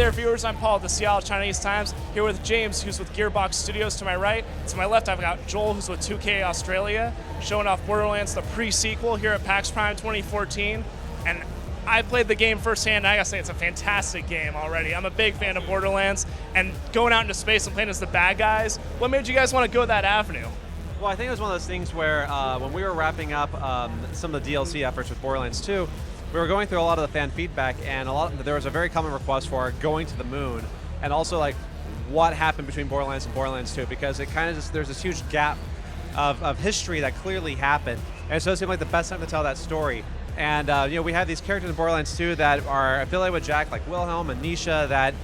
there, viewers. I'm Paul at the Seattle Chinese Times, here with James, who's with Gearbox Studios to my right. To my left, I've got Joel, who's with 2K Australia, showing off Borderlands, the pre-sequel here at PAX Prime 2014. And I played the game firsthand, and I gotta say it's a fantastic game already. I'm a big fan of Borderlands, and going out into space and playing as the bad guys, what made you guys want to go that avenue? Well, I think it was one of those things where when we were wrapping up some of the DLC efforts with Borderlands 2, we were going through a lot of the fan feedback, and there was a very common request for going to the moon, and also like what happened between Borderlands and Borderlands 2, because it kind of just, there's this huge gap of history that clearly happened, and so it seemed like the best time to tell that story. And you know, we have these characters in Borderlands 2 that are affiliated with Jack, like Wilhelm and Nisha, that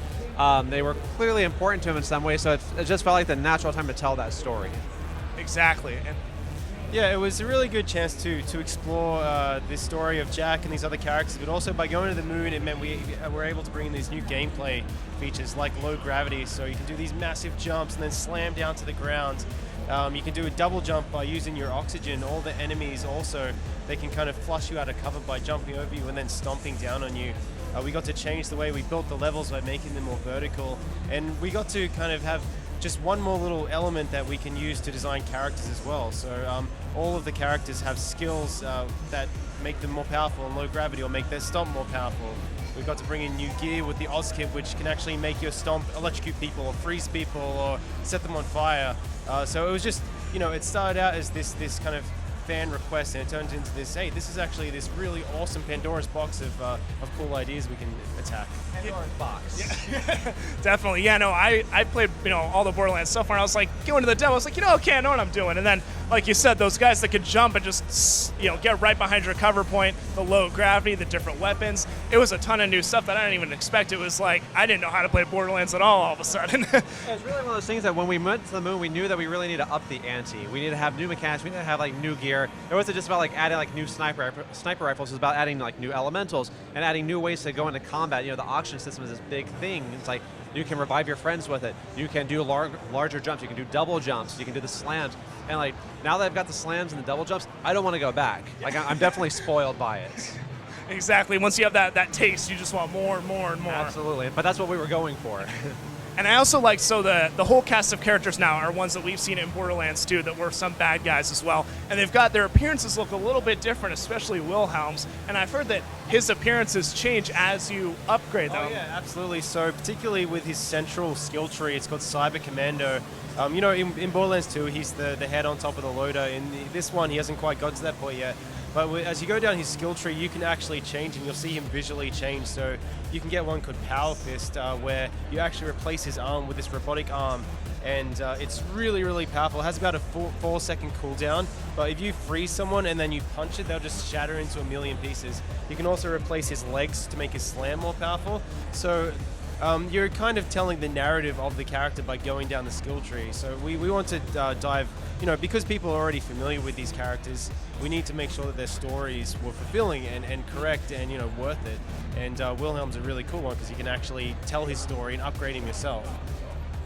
they were clearly important to him in some way, so it just felt like the natural time to tell that story. Exactly. And yeah, it was a really good chance to explore this story of Jack and these other characters, but also by going to the moon, it meant we were able to bring in these new gameplay features like low gravity, so you can do these massive jumps and then slam down to the ground. You can do a double jump by using your oxygen. All the enemies also, they can kind of flush you out of cover by jumping over you and then stomping down on you. We got to change the way we built the levels by making them more vertical, and we got to kind of have just one more little element that we can use to design characters as well. So all of the characters have skills that make them more powerful in low gravity or make their stomp more powerful. We've got to bring in new gear with the Oz kit, which can actually make your stomp electrocute people or freeze people or set them on fire. So it was just, you know, it started out as this kind of fan request, and it turned into this, hey, this is actually this really awesome Pandora's box of cool ideas we can attack. Pandora's box. yeah. Definitely, yeah, no, I played, you know, all the Borderlands stuff, and I was like, going to the demo, I was like, you know, okay, I know what I'm doing. And then, like you said, those guys that could jump and just, you know, get right behind your cover point, the low gravity, the different weapons, it was a ton of new stuff that I didn't even expect. It was like, I didn't know how to play Borderlands at all of a sudden. It was really one of those things that when we went to the moon, we knew that we really need to up the ante. We need to have new mechanics, we need to have like new gear. It wasn't just about like adding like new sniper rifles, it was about adding like new elementals and adding new ways to go into combat. You know, the auction system is this big thing. It's like you can revive your friends with it. You can do larger jumps. You can do double jumps. You can do the slams. And like now that I've got the slams and the double jumps, I don't want to go back. Like I'm definitely spoiled by it. Exactly. Once you have that taste, you just want more and more and more. Absolutely. But that's what we were going for. And I also like, so the whole cast of characters now are ones that we've seen in Borderlands 2 that were some bad guys as well. And they've got, their appearances look a little bit different, especially Wilhelm's. And I've heard that his appearances change as you upgrade them. Oh yeah, absolutely. So particularly with his central skill tree, it's called Cyber Commando. You know, in Borderlands 2, he's the head on top of the loader. In this one, he hasn't quite got to that point yet. But as you go down his skill tree, you can actually change him. You'll see him visually change. So you can get one called Power Fist, where you actually replace his arm with this robotic arm. And it's really, really powerful. It has about a 4-second cooldown. But if you freeze someone and then you punch it, they'll just shatter into a million pieces. You can also replace his legs to make his slam more powerful. So you're kind of telling the narrative of the character by going down the skill tree. So we want to dive, you know, because people are already familiar with these characters, we need to make sure that their stories were fulfilling and correct and, you know, worth it. And Wilhelm's a really cool one because you can actually tell his story and upgrade him yourself.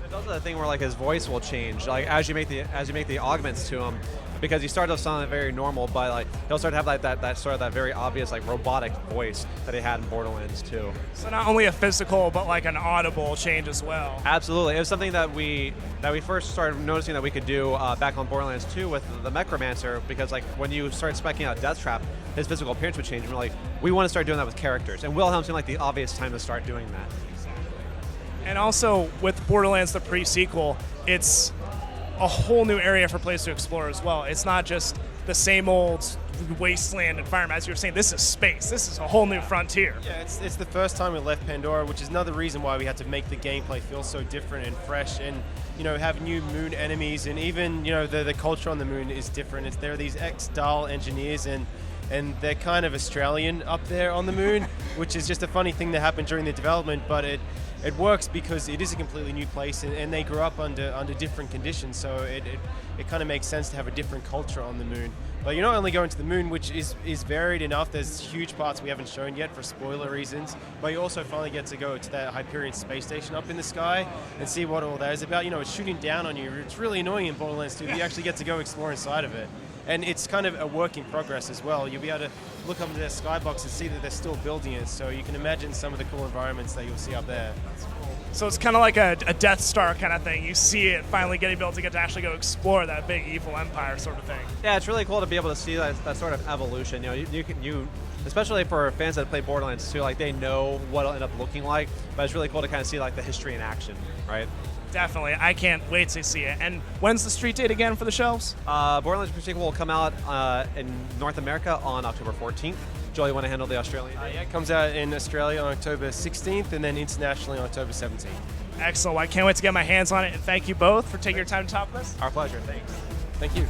There's also the thing where like his voice will change, like as you make the augments to him, because he started off sounding very normal, but like he'll start to have like that very obvious like robotic voice that he had in Borderlands 2. So not only a physical, but like an audible change as well. Absolutely, it was something that we first started noticing that we could do back on Borderlands 2 with the Necromancer, because like when you start specking out Death Trap, his physical appearance would change. And we're like, we want to start doing that with characters, and Wilhelm seemed like the obvious time to start doing that. And also with Borderlands the pre-sequel, it's a whole new area for players to explore as well. It's not just the same old wasteland environment. As you were saying, this is space. This is a whole new frontier. Yeah, it's the first time we left Pandora, which is another reason why we had to make the gameplay feel so different and fresh, and, you know, have new moon enemies, and even, you know, the culture on the moon is different. There are these ex-Dahl engineers, and they're kind of Australian up there on the moon, which is just a funny thing that happened during the development, but it works because it is a completely new place, and they grew up under different conditions, so it kind of makes sense to have a different culture on the moon. But you're not only going to the moon, which is varied enough. There's huge parts we haven't shown yet for spoiler reasons, but you also finally get to go to that Hyperion space station up in the sky and see what all that is about. You know, it's shooting down on you. It's really annoying in Borderlands 2, but you actually get to go explore inside of it. And it's kind of a work in progress as well. You'll be able to look up into their skybox and see that they're still building it, so you can imagine some of the cool environments that you'll see up there. So it's kind of like a Death Star kind of thing. You see it finally getting built to get to actually go explore that big evil empire sort of thing. Yeah, it's really cool to be able to see that sort of evolution. You especially for fans that play Borderlands 2, like they know what it'll end up looking like, but it's really cool to kind of see like the history in action, right? Definitely. I can't wait to see it. And when's the street date again for the shelves? Borderlands PreSequel will come out in North America on October 14th. Joel, you want to handle the Australian date? Yeah, it comes out in Australia on October 16th and then internationally on October 17th. Excellent. Well, I can't wait to get my hands on it. And thank you both for taking your time to talk with us. Our pleasure. Thanks. Thank you.